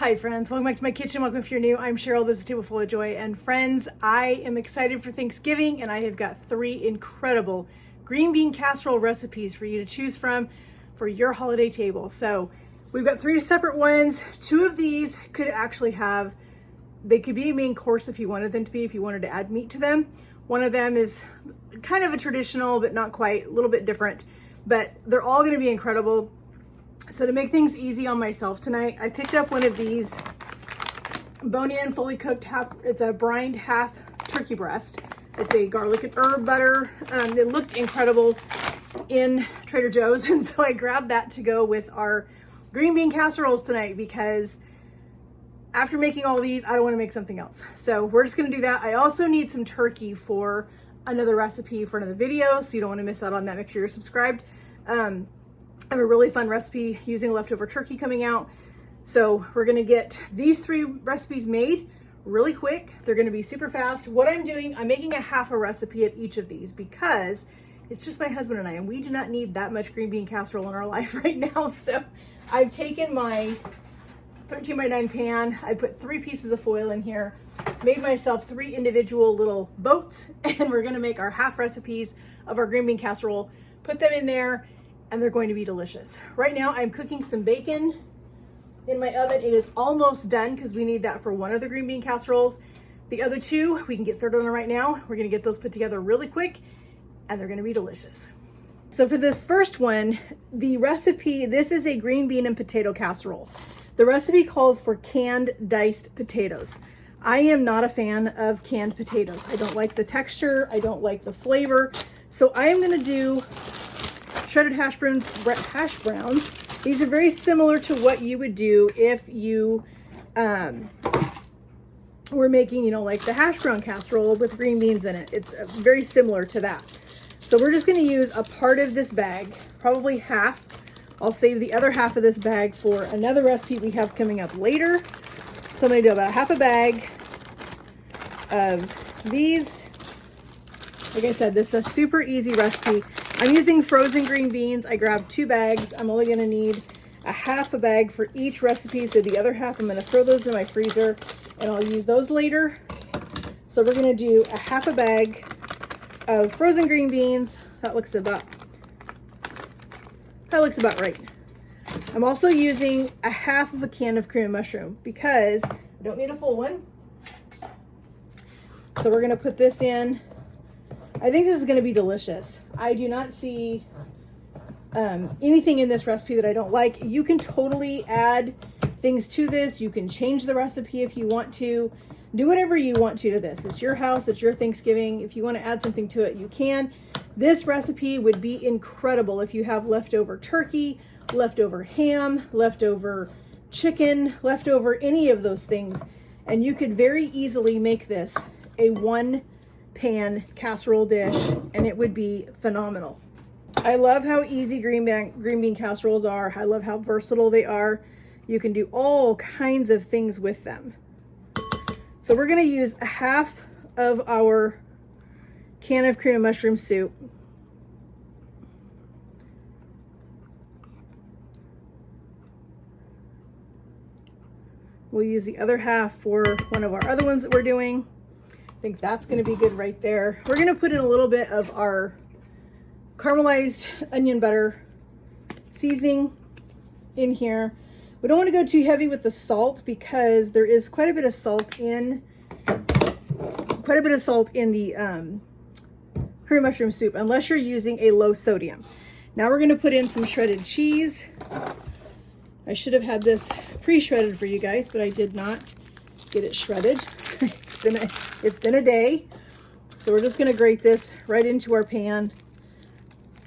Hi friends, welcome back to my kitchen. Welcome if you're new. I'm Cheryl, this is Table Full of Joy. And friends, I am excited for Thanksgiving and I have got 3 incredible green bean casserole recipes for you to choose from for your holiday table. So we've got 3 separate ones. 2 of these could actually have, they could be a main course if you wanted them to be, if you wanted to add meat to them. One of them is kind of a traditional, but not quite, a little bit different, but they're all gonna be incredible. So to make things easy on myself tonight, I picked up one of these bone-in, fully cooked it's a brined half turkey breast. It's a garlic and herb butter. It looked incredible in Trader Joe's, and so I grabbed that to go with our green bean casseroles tonight because after making all these, I don't want to make something else. So we're just going to do that. I also need some turkey for another recipe for another video, so you don't want to miss out on that. Make sure you're subscribed. I have a really fun recipe using leftover turkey coming out. So we're gonna get these 3 recipes made really quick. They're gonna be super fast. What I'm doing, I'm making a half a recipe of each of these because it's just my husband and I, and we do not need that much green bean casserole in our life right now. So I've taken my 13x9 pan, I put 3 pieces of foil in here, made myself 3 individual little boats, and we're gonna make our half recipes of our green bean casserole, put them in there, and they're going to be delicious. Right now I'm cooking some bacon in my oven. It is almost done because we need that for one of the green bean casseroles. The other 2 we can get started on right now. We're gonna get those put together really quick and they're gonna be delicious. So for this first one, the recipe, this is a green bean and potato casserole. The recipe calls for canned diced potatoes. I am not a fan of canned potatoes. I don't like the texture, I don't like the flavor. So I am gonna do shredded hash browns. These are very similar to what you would do if you were making, you know, like the hash brown casserole with green beans in it. It's very similar to that. So we're just going to use a part of this bag, probably half. I'll save the other half of this bag for another recipe we have coming up later. So I'm going to do about half a bag of these. Like I said, this is a super easy recipe. I'm using frozen green beans. I grabbed 2 bags. I'm only gonna need a half a bag for each recipe. So the other half, I'm gonna throw those in my freezer and I'll use those later. So we're gonna do a half a bag of frozen green beans. That looks about right. I'm also using a half of a can of cream of mushroom because I don't need a full one. So we're gonna put this in. I think this is going to be delicious. I do not see anything in this recipe that I don't like. You can totally add things to this. You can change the recipe if you want to. Do whatever you want to this. It's your house. It's your Thanksgiving. If you want to add something to it, you can. This recipe would be incredible if you have leftover turkey, leftover ham, leftover chicken, leftover any of those things. And you could very easily make this a 1-pan casserole dish and it would be phenomenal. I love how easy green bean casseroles are. I love how versatile they are. You can do all kinds of things with them. So we're going to use a half of our can of cream of mushroom soup. We'll use the other half for one of our other ones that we're doing. I think that's going to be good right there. We're going to put in a little bit of our caramelized onion butter seasoning in here. We don't want to go too heavy with the salt because there is quite a bit of salt in the cream mushroom soup unless you're using a low sodium. Now we're going to put in some shredded cheese. I should have had this pre-shredded for you guys, but I did not get it shredded. It's been a day. So we're just going to grate this right into our pan.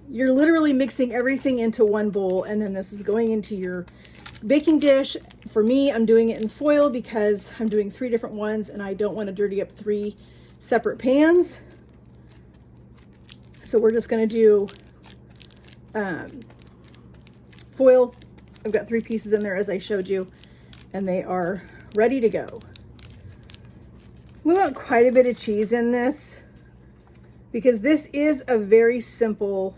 You're literally mixing everything into one bowl, and then this is going into your baking dish. For me, I'm doing it in foil because I'm doing 3 different ones and I don't want to dirty up 3 separate pans. So we're just going to do foil. I've got 3 pieces in there as I showed you, and they are ready to go. We want quite a bit of cheese in this because this is a very simple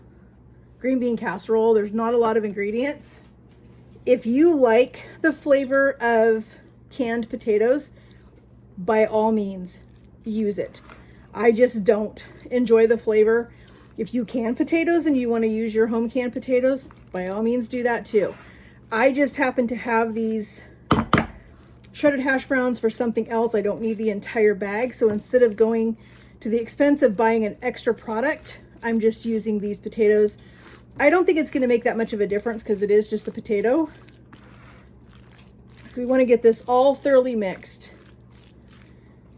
green bean casserole. There's not a lot of ingredients. If you like the flavor of canned potatoes, by all means, use it. I just don't enjoy the flavor. If you can potatoes and you want to use your home canned potatoes, by all means do that too. I just happen to have these shredded hash browns for something else. I don't need the entire bag. So instead of going to the expense of buying an extra product, I'm just using these potatoes. I don't think it's going to make that much of a difference because it is just a potato. So we want to get this all thoroughly mixed.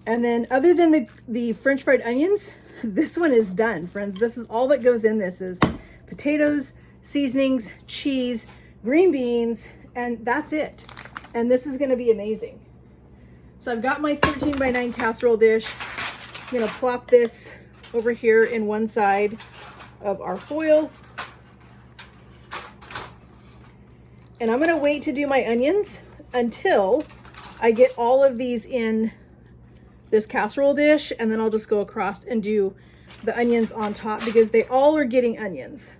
And then other than the French fried onions, this one is done, friends. This is all that goes in this is potatoes, seasonings, cheese, green beans, and that's it. And this is going to be amazing. So I've got my 13x9 casserole dish. I'm going to plop this over here in one side of our foil. And I'm going to wait to do my onions until I get all of these in this casserole dish, and then I'll just go across and do the onions on top because they all are getting onions.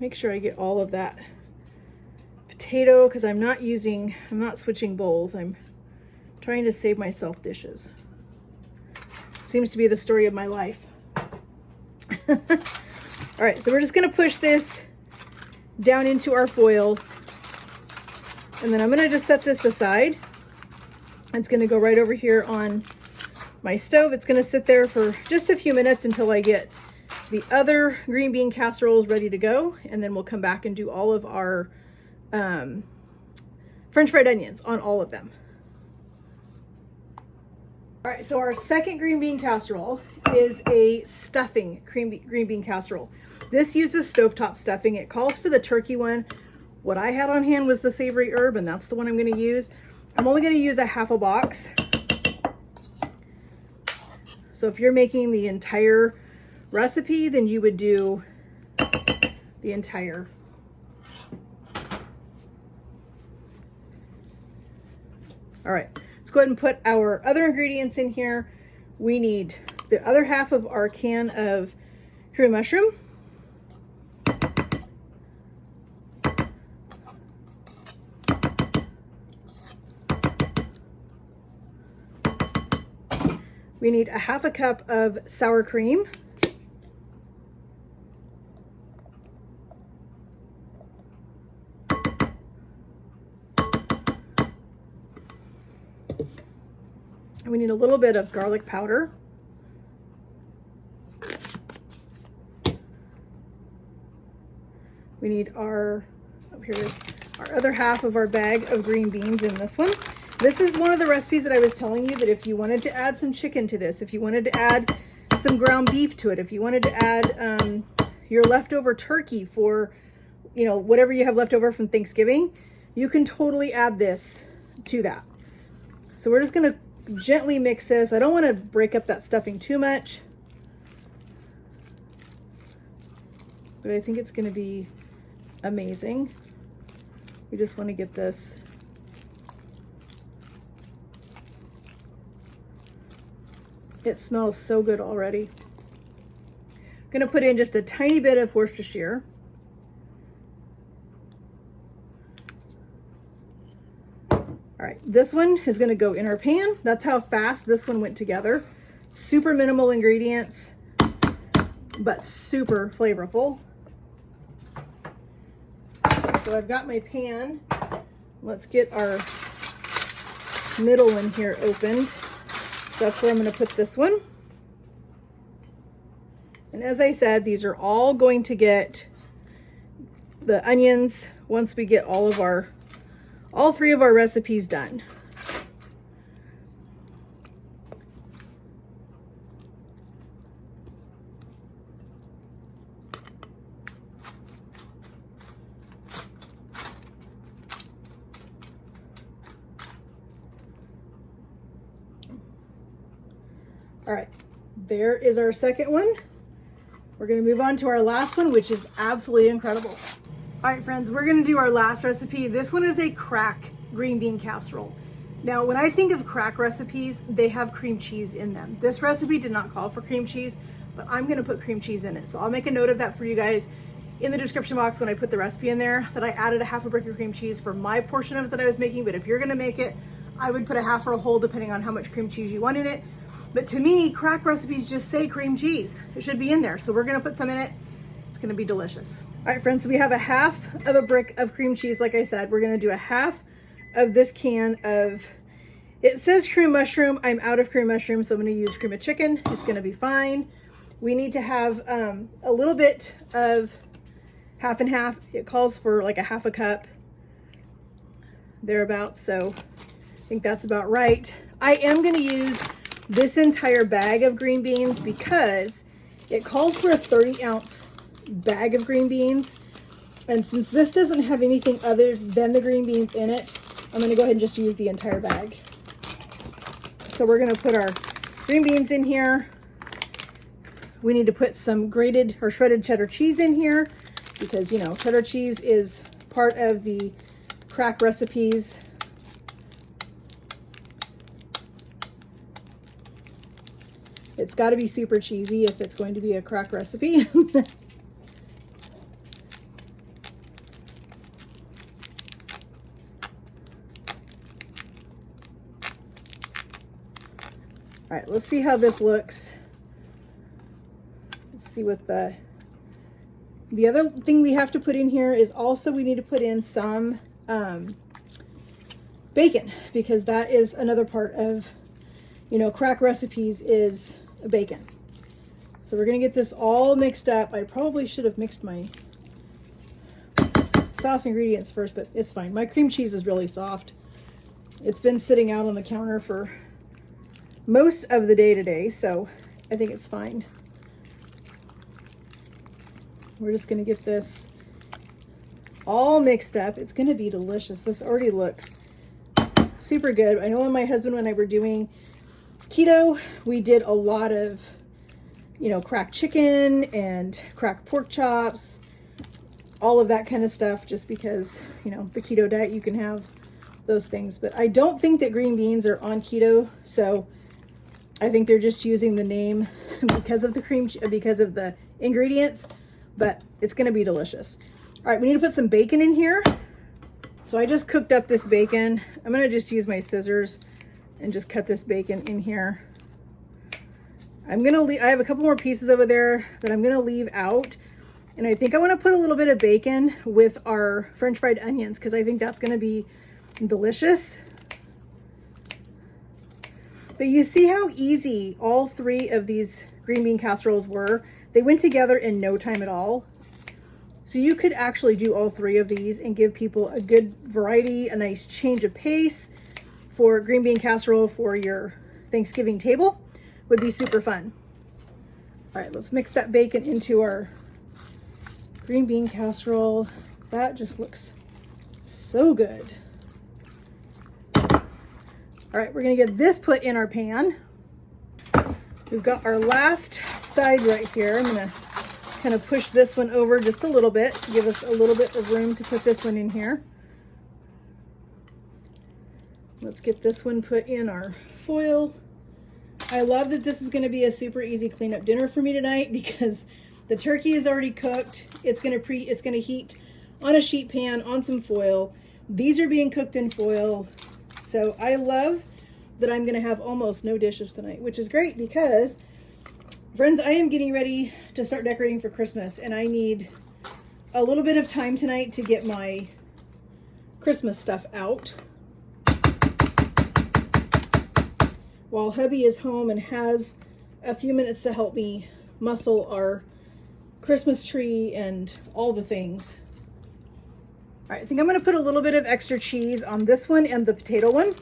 Make sure I get all of that potato because I'm not switching bowls. I'm trying to save myself dishes. Seems to be the story of my life. All right, so we're just going to push this down into our foil, and then I'm going to just set this aside. It's going to go right over here on my stove. It's going to sit there for just a few minutes until I get the other green bean casseroles ready to go, and then we'll come back and do all of our French fried onions on all of them. All right, so our second green bean casserole is a stuffing green bean casserole. This uses stovetop stuffing. It calls for the turkey one. What I had on hand was the savory herb, and that's the one I'm going to use. I'm only going to use a half a box. So if you're making the entire recipe, then you would do the entire. All right, let's go ahead and put our other ingredients in here. We need the other half of our can of curry mushroom. We need a half a cup of sour cream. And we need a little bit of garlic powder. We need our other half of our bag of green beans in this one. This is one of the recipes that I was telling you that if you wanted to add some chicken to this, if you wanted to add some ground beef to it, if you wanted to add your leftover turkey for, whatever you have left over from Thanksgiving, you can totally add this to that. So we're just going to gently mix this. I don't want to break up that stuffing too much, but I think it's going to be amazing. We just want to get this It smells so good already. I'm going to put in just a tiny bit of Worcestershire. All right, this one is going to go in our pan. That's how fast this one went together. Super minimal ingredients, but super flavorful. So I've got my pan. Let's get our middle one here opened. That's where I'm going to put this one. And as I said, these are all going to get the onions once we get all three of our recipes done. All right, there is our second one. We're gonna move on to our last one, which is absolutely incredible. All right, friends, we're gonna do our last recipe. This one is a crack green bean casserole. Now, when I think of crack recipes, they have cream cheese in them. This recipe did not call for cream cheese, but I'm gonna put cream cheese in it. So I'll make a note of that for you guys. in the description box when I put the recipe in there that I added a half a brick of cream cheese for my portion of it that I was making. But if you're gonna make it, I would put a half or a whole depending on how much cream cheese you want in it. But to me, crack recipes just say cream cheese. It should be in there. So we're gonna put some in it. It's gonna be delicious. All right, friends, so we have a half of a brick of cream cheese. Like I said, we're gonna do a half of this can of, it says cream mushroom. I'm out of cream mushroom, so I'm gonna use cream of chicken. It's gonna be fine. We need to have a little bit of half and half. It calls for like a half a cup, thereabouts. So I think that's about right. I am gonna use this entire bag of green beans because it calls for a 30-ounce bag of green beans. And since this doesn't have anything other than the green beans in it, I'm gonna go ahead and just use the entire bag. So we're gonna put our green beans in here. We need to put some grated or shredded cheddar cheese in here because, you know, cheddar cheese is part of the crack recipes. It's got to be super cheesy if it's going to be a crack recipe. All right, let's see how this looks. Let's see what the other thing we have to put in here is also we need to put in some bacon, because that is another part of, you know, crack recipes is bacon. So we're gonna get this all mixed up. I probably should have mixed my sauce ingredients first, but it's fine. My cream cheese is really soft. It's been sitting out on the counter for most of the day today, so I think it's fine. We're just gonna get this all mixed up. It's gonna be delicious. This already looks super good. I know when my husband and I were doing keto, we did a lot of, you know, cracked chicken and cracked pork chops, all of that kind of stuff, just because, you know, the keto diet, you can have those things. But I don't think that green beans are on keto, so I think they're just using the name because of the because of the ingredients, but it's gonna be delicious. All right, we need to put some bacon in here. So I just cooked up this bacon. I'm gonna just use my scissors and just cut this bacon in here. I'm gonna leave, I have a couple more pieces over there that I'm gonna leave out. And I think I wanna put a little bit of bacon with our French fried onions because I think that's gonna be delicious. But you see how easy all three of these green bean casseroles were? They went together in no time at all. So you could actually do all three of these and give people a good variety, a nice change of pace for green bean casserole for your Thanksgiving table. Would be super fun. All right, let's mix that bacon into our green bean casserole. That just looks so good. All right, we're gonna get this put in our pan. We've got our last side right here. I'm gonna kind of push this one over just a little bit to give us a little bit of room to put this one in here. Let's get this one put in our foil. I love that this is gonna be a super easy cleanup dinner for me tonight because the turkey is already cooked. It's gonna heat on a sheet pan on some foil. These are being cooked in foil. So I love that I'm gonna have almost no dishes tonight, which is great because, friends, I am getting ready to start decorating for Christmas and I need a little bit of time tonight to get my Christmas stuff out. While hubby is home and has a few minutes to help me muscle our Christmas tree and all the things. All right, I think I'm gonna put a little bit of extra cheese on this one and the potato one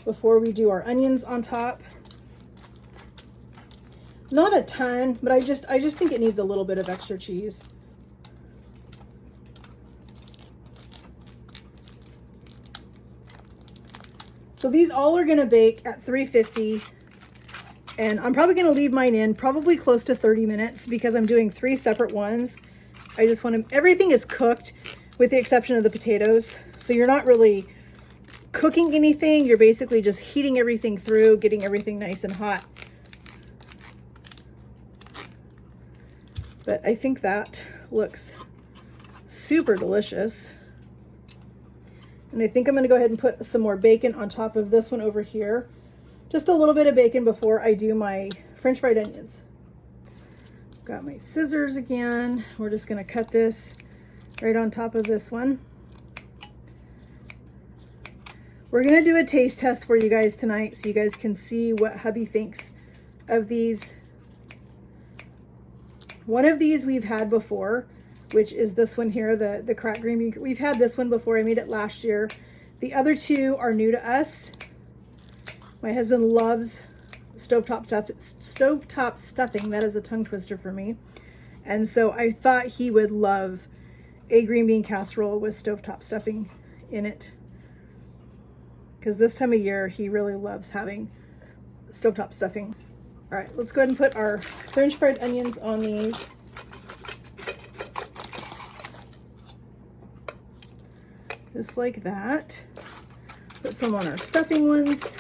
before we do our onions on top. Not a ton, but I just think it needs a little bit of extra cheese. So these all are gonna bake at 350, and I'm probably gonna leave mine in probably close to 30 minutes because I'm doing 3 separate ones. I just want to, everything is cooked with the exception of the potatoes. So you're not really cooking anything. You're basically just heating everything through, getting everything nice and hot. But I think that looks super delicious. And I think I'm gonna go ahead and put some more bacon on top of this one over here. Just a little bit of bacon before I do my French fried onions. Got my scissors again. We're just gonna cut this right on top of this one. We're gonna do a taste test for you guys tonight so you guys can see what hubby thinks of these. One of these we've had before, which is this one here, the cracked green bean. We've had this one before. I made it last year. The other two are new to us. My husband loves stovetop stuffing. That is a tongue twister for me. And so I thought he would love a green bean casserole with stovetop stuffing in it. Because this time of year, he really loves having stovetop stuffing. All right, let's go ahead and put our French fried onions on these. Just like that. Put some on our stuffing ones.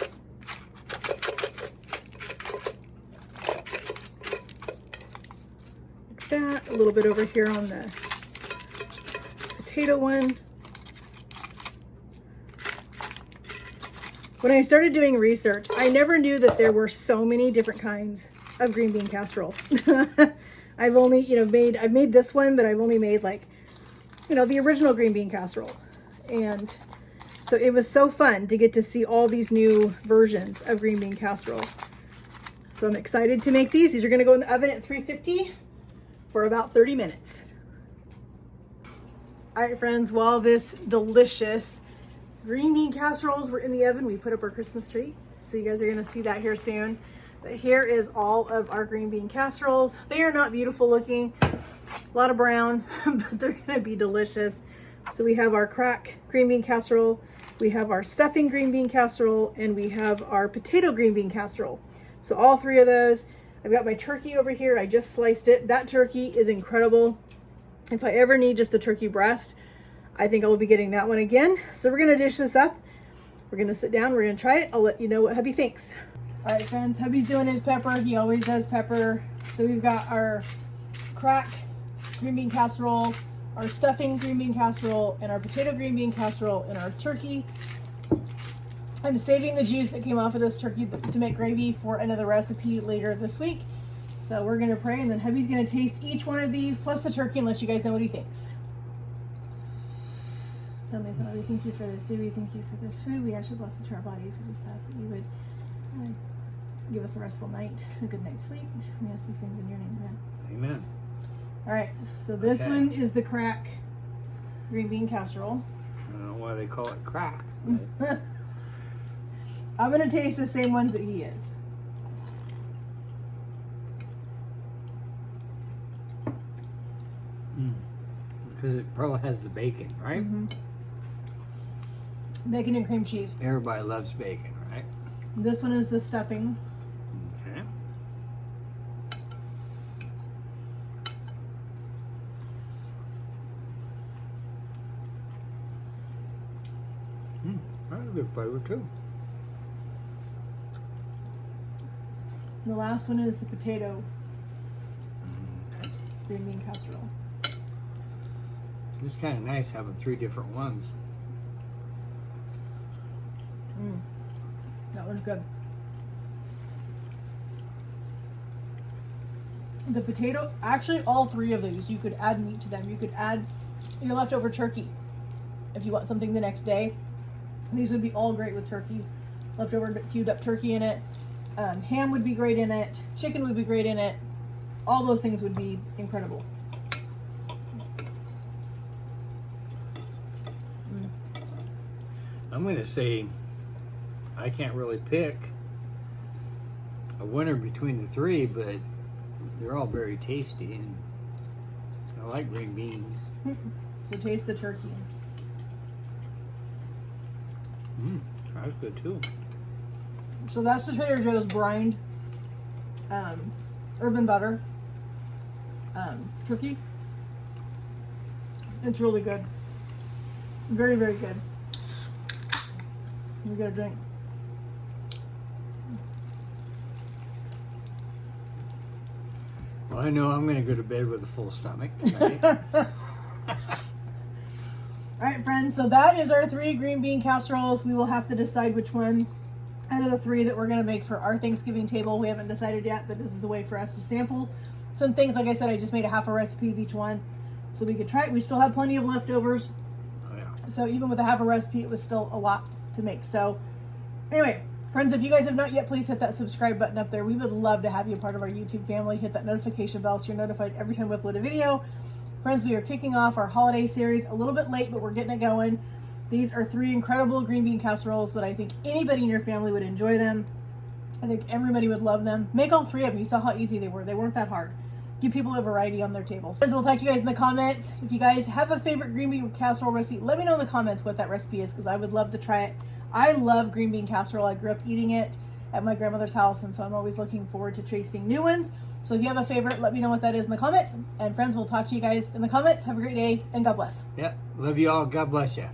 Like that. A little bit over here on the potato one. When I started doing research, I never knew that there were so many different kinds of green bean casserole. I've only, I've made this one, but I've only made like, the original green bean casserole. And so it was so fun to get to see all these new versions of green bean casserole. So I'm excited to make these. These are gonna go in the oven at 350 for about 30 minutes. All right, friends, while this delicious green bean casseroles were in the oven, we put up our Christmas tree. So you guys are gonna see that here soon. But here is all of our green bean casseroles. They are not beautiful looking, a lot of brown, but they're gonna be delicious. So we have our crack green bean casserole, we have our stuffing green bean casserole, and we have our potato green bean casserole. So all three of those. I've got my turkey over here. I just sliced it. That turkey is incredible. If I ever need just a turkey breast, I think I will be getting that one again. So we're gonna dish this up. We're gonna sit down, we're gonna try it. I'll let you know what hubby thinks. All right, friends, hubby's doing his pepper. He always does pepper. So we've got our crack green bean casserole, our stuffing green bean casserole, and our potato green bean casserole, and our turkey. I'm saving the juice that came off of this turkey to make gravy for another recipe later this week. So we're gonna pray, and then hubby's gonna taste each one of these, plus the turkey, and let you guys know what he thinks. Heavenly Father, we thank you for this day. We thank you for this food. We ask you to bless it to our bodies. We just ask that you would give us a restful night, a good night's sleep. We ask these things in your name, amen. Amen. All right, so this one is the crack green bean casserole. I don't know why they call it crack. I'm gonna taste the same ones that he is. Because it probably has the bacon, right? Mm-hmm. Bacon and cream cheese. Everybody loves bacon, right? This one is the stuffing. Okay. That's a good flavor too. The last one is the potato green bean casserole. It's kind of nice having three different ones. That one's good. The potato, actually all three of these, you could add meat to them. You could add your leftover turkey if you want something the next day. These would be all great with turkey. Leftover cubed up turkey in it. Ham would be great in it. Chicken would be great in it. All those things would be incredible. I'm going to say I can't really pick a winner between the three, but they're all very tasty, and I like green beans. So taste the turkey. That's good too. So that's the Trader Joe's brined urban butter turkey. It's really good. Very, very good. You get a drink. Well, I know I'm going to go to bed with a full stomach tonight. All right, friends, so that is our 3 green bean casseroles. We will have to decide which one out of the 3 that we're going to make for our Thanksgiving table. We haven't decided yet, but this is a way for us to sample some things. Like I said, I just made a half a recipe of each one so we could try it. We still have plenty of leftovers. Oh, yeah. So even with a half a recipe, it was still a lot to make. So anyway, friends, if you guys have not yet, please hit that subscribe button up there. We would love to have you a part of our YouTube family. Hit that notification bell so you're notified every time we upload a video. Friends, we are kicking off our holiday series a little bit late, but we're getting it going. These are 3 incredible green bean casseroles that I think anybody in your family would enjoy them. I think everybody would love them. Make all 3 of them. You saw how easy they were. They weren't that hard. Give people a variety on their tables. Friends, we'll talk to you guys in the comments. If you guys have a favorite green bean casserole recipe, let me know in the comments what that recipe is, because I would love to try it. I love green bean casserole. I grew up eating it at my grandmother's house, and so I'm always looking forward to tasting new ones. So if you have a favorite, let me know what that is in the comments. And friends, we'll talk to you guys in the comments. Have a great day, and God bless. Yeah, love you all. God bless you.